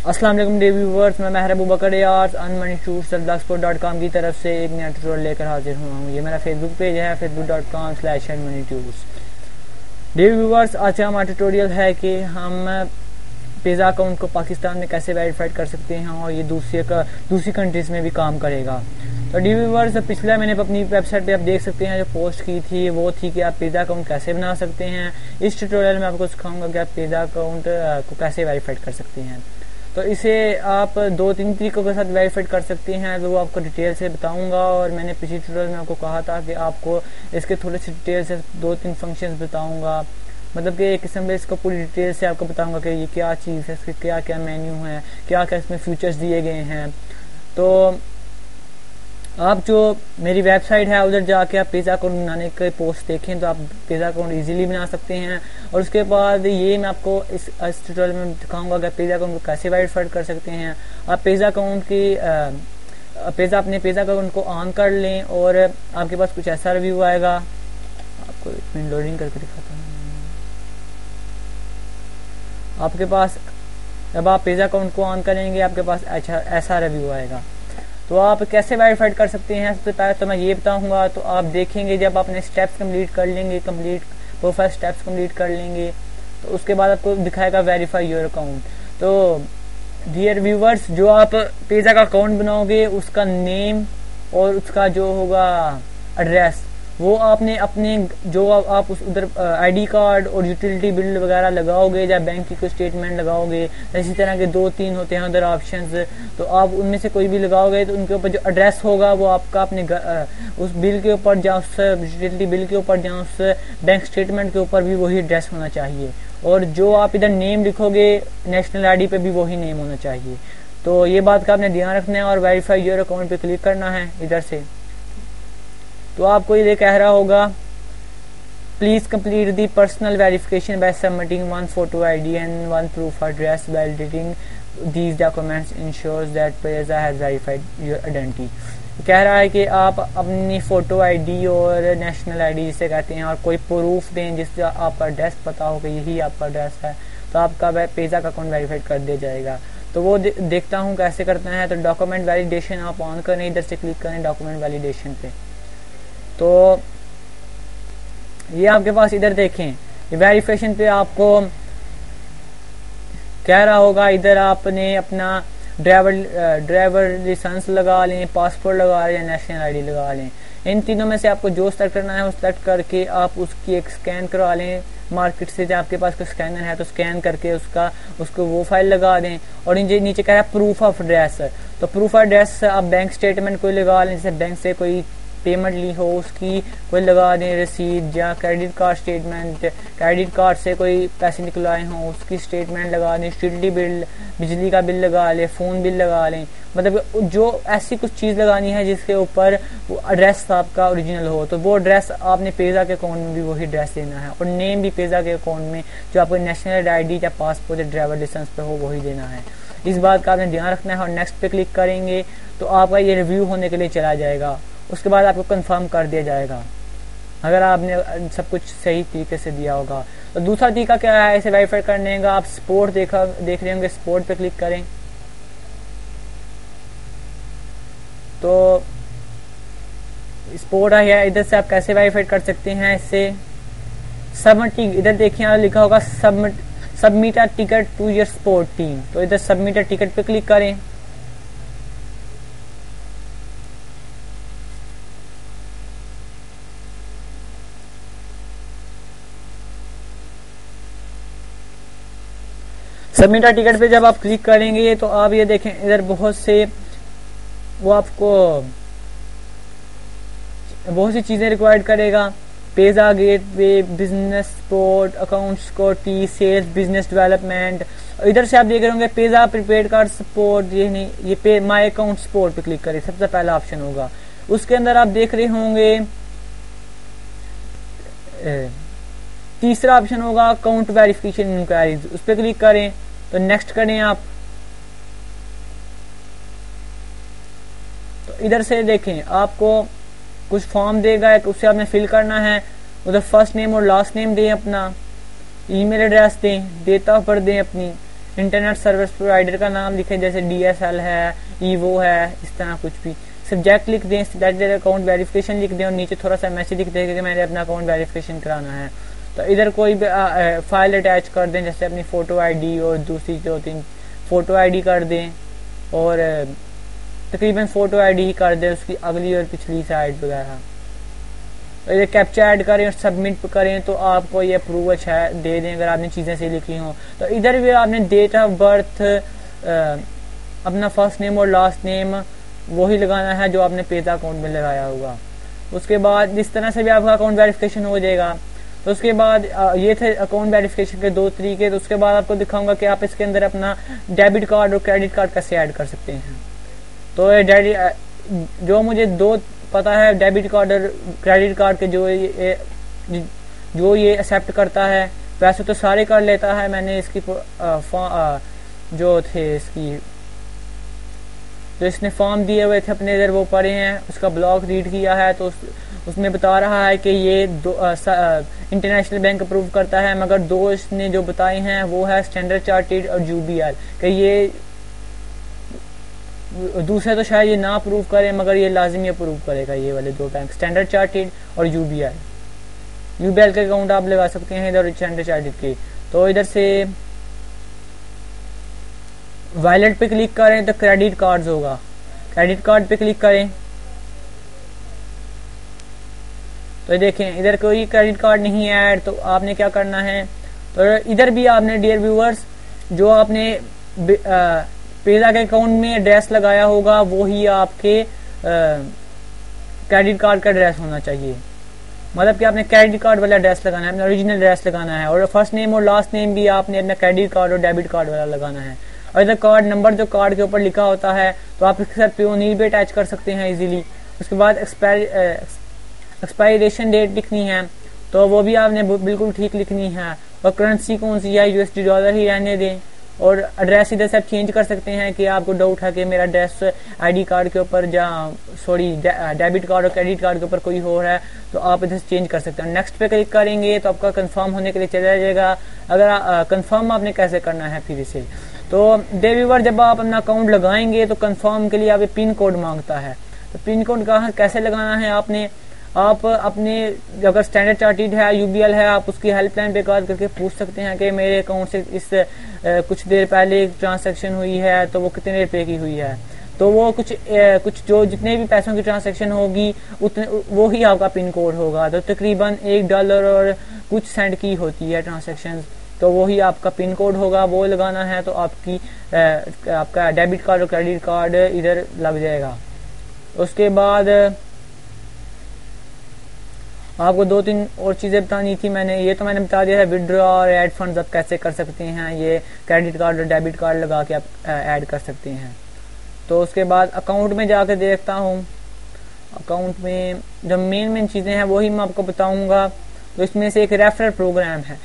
अस्सलाम वालेकुम day viewers, मैं महर अबूबकर यार unmoneytours.blogspot.com की तरफ से एक नया ट्यूटोरियल लेकर हाजिर हुआ हूँ। ये मेरा फेसबुक पेज है facebook.com/unmoneytours। डे व्यूवर्स, आज का हमारा ट्यूटोरियल है कि हम पिज़्ज़ा अकाउंट को पाकिस्तान में कैसे वेरीफाइड कर सकते हैं और ये दूसरी कंट्रीज में भी काम करेगा। तो डी व्यूवर्स, पिछला मैंने अपनी वेबसाइट पे आप देख सकते हैं जो पोस्ट की थी वो थी कि आप पिज़्ज़ा अकाउंट कैसे बना सकते हैं। इस ट्यूटोरियल में आपको सिखाऊंगा कि आप पिज़्ज़ा अकाउंट को कैसे वेरीफाइड कर सकते हैं। तो इसे आप 2-3 तरीकों के साथ वेरीफाइड कर सकते हैं, तो वो आपको डिटेल से बताऊंगा। और मैंने पिछले ट्यूटोरियल में आपको कहा था कि आपको इसके थोड़े से डिटेल से 2-3 फंक्शंस बताऊंगा, मतलब कि एक किस्म से इसको पूरी डिटेल से आपको बताऊंगा कि ये क्या चीज़ है, इसके क्या क्या मेन्यू है, क्या क्या इसमें फीचर्स दिए गए हैं। तो आप जो मेरी वेबसाइट है उधर जाके आप पिज़्ज़ा अकाउंट बनाने के पोस्ट देखें तो आप पिज़्ज़ा अकाउंट इजीली बना सकते हैं। और उसके बाद ये मैं आपको इस ट्यूटोरियल में दिखाऊंगा कि पिज़्ज़ा अकाउंट को कैसे वेरीफाइड कर सकते हैं। आप पिज़्ज़ा अकाउंट की अपने पिज़्ज़ा अकाउंट को ऑन कर लें और आपके पास कुछ ऐसा रिव्यू आएगा। आपको एक मिनट लोडिंग करके दिखाता हूँ। आपके पास जब आप पिज़्ज़ा अकाउंट को ऑन करेंगे आपके पास ऐसा रिव्यू आएगा। तो आप कैसे वेरीफाइड कर सकते हैं, सबसे पहले तो मैं ये बताऊंगा। तो आप देखेंगे जब आपने स्टेप्स कंप्लीट कर लेंगे, प्रोफाइल स्टेप्स कंप्लीट कर लेंगे तो उसके बाद आपको दिखाएगा वेरीफाई योर अकाउंट। तो डियर व्यूवर्स, जो आप पिज़्ज़ा का अकाउंट बनाओगे उसका नेम और उसका जो होगा एड्रेस वो आपने अपने जो आप उस उधर आईडी कार्ड और यूटिलिटी बिल वगैरह लगाओगे या बैंक की कोई स्टेटमेंट लगाओगे, इसी तरह के 2-3 होते हैं उधर ऑप्शंस, तो आप उनमें से कोई भी लगाओगे तो उनके ऊपर जो एड्रेस होगा वो आपका अपने उस बिल के ऊपर या उस यूटिलिटी बिल के ऊपर या उस बैंक स्टेटमेंट के ऊपर भी वही एड्रेस होना चाहिए। और जो आप इधर नेम लिखोगे नेशनल आईडी पे भी वही नेम होना चाहिए। तो ये बात का आपने ध्यान रखना है और वेरीफाई योर अकाउंट पे क्लिक करना है इधर से। तो आपको ये कह रहा होगा please complete the personal verification by submitting 1 photo ID and 1 proof address, validating these documents ensures that pizza has verified your identity. कह रहा है कि आप अपनी फोटो आईडी और नेशनल आईडी जिसे कहते हैं और कोई प्रूफ दें जिससे आपका एड्रेस पता हो कि यही आपका एड्रेस है, तो आपका पिज़्ज़ा का अकाउंट वेरीफाइड कर दिया जाएगा। तो वो देखता हूँ कैसे करना है। तो डॉक्यूमेंट वैलिडेशन आप ऑन करें, इधर से क्लिक करें डॉक्यूमेंट वैलिडेशन पे। तो ये आपके पास इधर देखें वेरिफिकेशन पे आपको कह रहा होगा इधर आपने अपना ड्राइवर लाइसेंस लगा लें, पासपोर्ट लगा लें, नेशनल आईडी लगा लें। इन तीनों में से आपको जो सेलेक्ट करना है वो सेलेक्ट करके आप उसकी एक स्कैन करवा लें मार्केट से। जब आपके पास कोई स्कैनर है तो स्कैन करके उसको वो फाइल लगा दें। और नीचे कह रहा है प्रूफ ऑफ एड्रेस। तो प्रूफ ऑफ एड्रेस आप बैंक स्टेटमेंट कोई लगा लें, जैसे बैंक से कोई पेमेंट ली हो उसकी कोई लगा दें रसीद, या credit card statement, credit card से कोई पैसे निकलवाए हों उसकी स्टेटमेंट लगा दें, यूटिलिटी बिल, बिजली का बिल लगा लें, फोन बिल लगा लें। मतलब जो ऐसी कुछ चीज़ लगानी है जिसके ऊपर वो एड्रेस आपका ओरिजिनल हो, तो वो एड्रेस आपने पिज़्ज़ा के अकाउंट में भी वही एड्रेस देना है। और नेम भी पिज़्ज़ा के अकाउंट में जो आपको नेशनल आईडी या पासपोर्ट या ड्राइवर लाइसेंस पे हो वही देना है। इस बात का आपने ध्यान रखना है। और नेक्स्ट पे क्लिक करेंगे तो आपका ये रिव्यू होने के लिए चला जाएगा। उसके बाद आपको कंफर्म कर दिया जाएगा अगर आपने सब कुछ सही तरीके से दिया होगा। तो दूसरा तरीका क्या है इसे वेरीफाई करने का, आप सपोर्ट देख रहे होंगे, सपोर्ट पे क्लिक करें। तो सपोर्ट है, इधर से आप कैसे वेरीफाई कर सकते हैं इससे सबमिट, इधर देखिए यहाँ लिखा होगा submit a ticket to your support team. तो इधर सबमिट अ टिकट पे क्लिक करें। सबमिट अ टिकट पे जब आप क्लिक करेंगे तो आप ये देखें इधर बहुत सी चीजें रिक्वायर्ड करेगा। Pizza gateway, business support, account security, sales, business development. इधर से आप देख रहे होंगे पिज़्ज़ा प्रीपेड कार्ड सपोर्ट, ये नहीं, ये पे माई अकाउंट सपोर्ट पे क्लिक करें, सबसे पहला ऑप्शन होगा। उसके अंदर आप देख रहे होंगे तीसरा ऑप्शन होगा अकाउंट वेरिफिकेशन इंक्वायरीज, उस पर क्लिक करें। तो नेक्स्ट करें आप। तो इधर से देखें आपको कुछ फॉर्म देगा, उससे आपने फिल करना है। उधर फर्स्ट नेम और लास्ट नेम दें, अपना ईमेल एड्रेस दें, डेट ऑफ बर्थ दें अपनी, इंटरनेट सर्विस प्रोवाइडर का नाम लिखें, जैसे DSL है, ईवो है, इस तरह कुछ भी। सब्जेक्ट लिख दें दैट अकाउंट वेरिफिकेशन लिख दें और नीचे थोड़ा सा मैसेज लिख दें कि मैंने अपना अकाउंट वेरिफिकेशन कराना है। तो इधर कोई भी फाइल अटैच कर दें, जैसे अपनी फ़ोटो ID और दूसरी 2-3 फ़ोटो ID कर दें, और तकरीबन फ़ोटो ID ही कर दें, उसकी अगली और पिछली साइड वगैरह। तो इधर कैप्चा ऐड करें और सबमिट करें तो आपको ये अप्रूवल दे दें अगर आपने चीज़ें सही लिखी हों। तो इधर भी आपने डेट ऑफ बर्थ, अपना फर्स्ट नेम और लास्ट नेम वही लगाना है जो आपने पेजा अकाउंट में लगाया होगा। उसके बाद इस तरह से भी आपका अकाउंट वेरिफिकेशन हो जाएगा। तो उसके बाद ये थे अकाउंट वेरिफिकेशन के 2 तरीके। तो उसके बाद आपको दिखाऊंगा कि आप इसके अंदर अपना डेबिट कार्ड और क्रेडिट कार्ड कैसे ऐड कर सकते हैं। तो जो मुझे 2 पता है, डेबिट कार्ड और क्रेडिट कार्ड के जो ये एक्सेप्ट करता है, वैसे तो सारे कर लेता है। मैंने इसकी जो थे इसकी जो इसने फॉर्म दिए हुए थे अपने इधर वो पढ़े हैं, उसका ब्लॉग रीड किया है। तो उसमें बता रहा है कि ये इंटरनेशनल बैंक अप्रूव करता है, मगर 2 इसने जो बताए हैं वो है स्टैंडर्ड चार्टर्ड और UBL, कि ये दूसरे तो शायद ये ना अप्रूव करे, मगर ये लाजिमी अप्रूव करेगा ये वाले 2 बैंक, स्टैंडर्ड चार्टर्ड और UBL के अकाउंट आप लगा सकते हैं इधर स्टैंडर्ड चार्टर्ड के। तो इधर से वॉलेट पे क्लिक करें तो क्रेडिट कार्ड होगा, क्रेडिट कार्ड पे क्लिक करें तो देखें इधर कोई क्रेडिट कार्ड नहीं है ऐड। तो आपने क्या करना है, तो इधर भी आपने डियर व्यूअर्स जो आपने पेजा के अकाउंट में एड्रेस लगाया होगा वो ही आपके क्रेडिट कार्ड का एड्रेस होना चाहिए। मतलब कि आपने क्रेडिट कार्ड वाला एड्रेस लगाना है, अपना ओरिजिनल एड्रेस लगाना है, और फर्स्ट नेम और लास्ट नेम भी आपने अपना क्रेडिट कार्ड और डेबिट कार्ड वाला लगाना है। और इधर कार्ड नंबर जो कार्ड के ऊपर लिखा होता है तो आप इसके साथ पेओनीर भी अटैच कर सकते हैं इजीली। उसके बाद एक्सपायरेशन डेट लिखनी है, तो वो भी आपने बिल्कुल ठीक लिखनी है, और करेंसी कौन सी है, $, ही रहने दें। और एड्रेस इधर से आप चेंज कर सकते हैं कि आपको डाउट है कि मेरा एड्रेस ID कार्ड के ऊपर डेबिट कार्ड और क्रेडिट कार्ड के ऊपर कोई हो रहा है, तो आप इधर से चेंज कर सकते हैं। नेक्स्ट पे क्लिक करेंगे तो आपका कंफर्म होने के लिए चला जाएगा। अगर कंफर्म आपने कैसे करना है फिर इसे, तो व्यूअर जब आप अपना अकाउंट लगाएंगे तो कंफर्म के लिए आप पिन कोड मांगता है। तो पिन कोड कहाँ कैसे लगाना है, आप अपने अगर स्टैंडर्ड चार्टर्ड है, UBL है, आप उसकी हेल्पलाइन पे कॉल करके पूछ सकते हैं कि मेरे अकाउंट से इस कुछ देर पहले एक ट्रांसैक्शन हुई है तो वो कितने रुपए की हुई है। तो वो कुछ जो जितने भी पैसों की ट्रांसैक्शन होगी उतने वो ही आपका पिन कोड होगा। तो तकरीबन $1 और कुछ सेंट की होती है ट्रांसैक्शन, तो वो ही आपका पिन कोड होगा, वो लगाना है। तो आपका डेबिट कार्ड और क्रेडिट कार्ड इधर लग जाएगा। उसके बाद आपको 2-3 और चीज़ें बतानी थी मैंने, ये तो मैंने बता दिया है। विड्रॉ और ऐड फंड्स आप कैसे कर सकते हैं, ये क्रेडिट कार्ड और डेबिट कार्ड लगा के आप ऐड कर सकते हैं। तो उसके बाद अकाउंट में जाकर देखता हूँ, अकाउंट में जो मेन चीज़ें हैं वही मैं आपको बताऊंगा। तो इसमें से एक रेफरल प्रोग्राम है।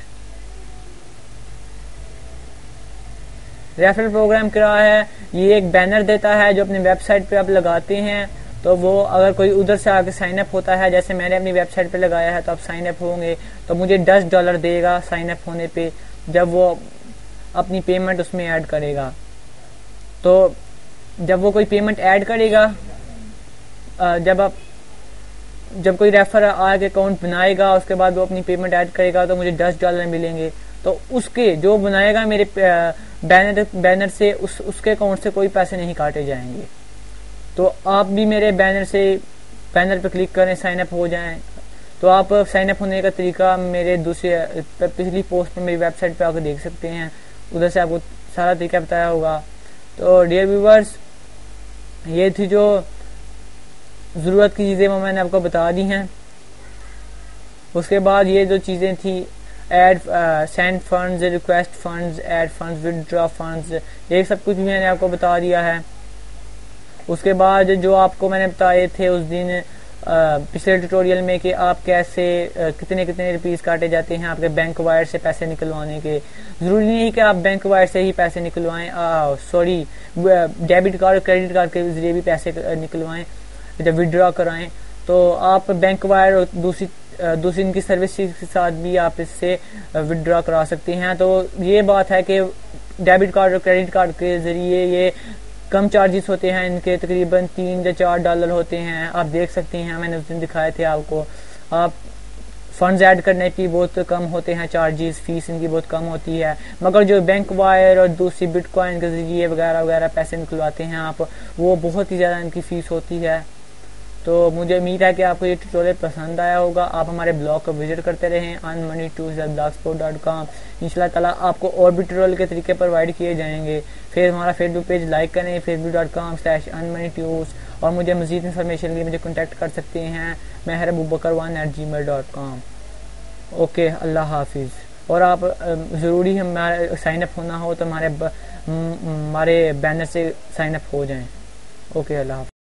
रेफरल प्रोग्राम क्या है, ये एक बैनर देता है जो अपनी वेबसाइट पे आप लगाते हैं। तो वो अगर कोई उधर से आके साइन अप होता है, जैसे मैंने अपनी वेबसाइट पे लगाया है, तो आप साइन अप होंगे तो मुझे $10 देगा साइन अप होने पे, जब वो अपनी पेमेंट उसमें ऐड करेगा। तो जब वो कोई पेमेंट ऐड करेगा, जब कोई रेफर आके अकाउंट बनाएगा उसके बाद वो अपनी पेमेंट ऐड करेगा तो मुझे $10 मिलेंगे। तो उसके जो बनाएगा मेरे बैनर से उसके अकाउंट से कोई पैसे नहीं काटे जाएंगे। तो आप भी मेरे बैनर पे क्लिक करें, साइन अप हो जाएं। तो आप साइन अप होने का तरीका मेरे पिछली पोस्ट पर मेरी वेबसाइट पे आकर देख सकते हैं, उधर से आपको सारा तरीका बताया होगा। तो डियर व्यूअर्स, ये थी जो ज़रूरत की चीज़ें वो मैंने आपको बता दी हैं। उसके बाद ये जो चीज़ें थी, add send funds, request funds, add funds, withdraw funds, ये सब कुछ भी मैंने आपको बता दिया है। उसके बाद जो आपको मैंने बताए थे उस दिन पिछले ट्यूटोरियल में कि आप कैसे कितने रुपीस काटे जाते हैं आपके बैंक वायर से पैसे निकलवाने के। जरूरी नहीं कि आप बैंक वायर से ही पैसे निकलवाएं, डेबिट कार्ड और क्रेडिट कार्ड के जरिए भी पैसे निकलवाएं, जब विड्रॉ कराएं। तो आप बैंक वायर और दूसरी इनकी सर्विस के साथ भी आप इससे विड्रॉ करा सकते हैं। तो ये बात है कि डेबिट कार्ड और क्रेडिट कार्ड के जरिए ये कम चार्जेस होते हैं, इनके तकरीबन $3 या $4 होते हैं। आप देख सकते हैं, मैंने उस दिन दिखाए थे आपको। आप फंड्स ऐड करने की बहुत कम होते हैं चार्जेस, फीस इनकी बहुत कम होती है। मगर जो बैंक वायर और दूसरी बिटकॉइन के जरिए वगैरह वगैरह पैसे निकलवाते हैं आप, वो बहुत ही ज़्यादा इनकी फ़ीस होती है। तो मुझे उम्मीद है कि आपको ये ट्यूटोरियल पसंद आया होगा। आप हमारे ब्लॉग को विजिट करते रहें earnmoney2blogspot.com। इंशाल्लाह ताला आपको और भी ट्यूटोरियल के तरीके प्रोवाइड किए जाएंगे। फिर हमारा फेसबुक पेज लाइक करें, facebook.com/earnmoneytunes। और मुझे मज़ीद इन्फॉर्मेशन के लिए मुझे कॉन्टैक्ट कर सकते हैं meherabubakar1@gmail.com। ओके, अल्लाह हाफिज़। और आप ज़रूरी हमारे साइन अप होना हो तो हमारे बैनर से साइन अप हो जाएं। ओके, अल्लाह हाफिज़।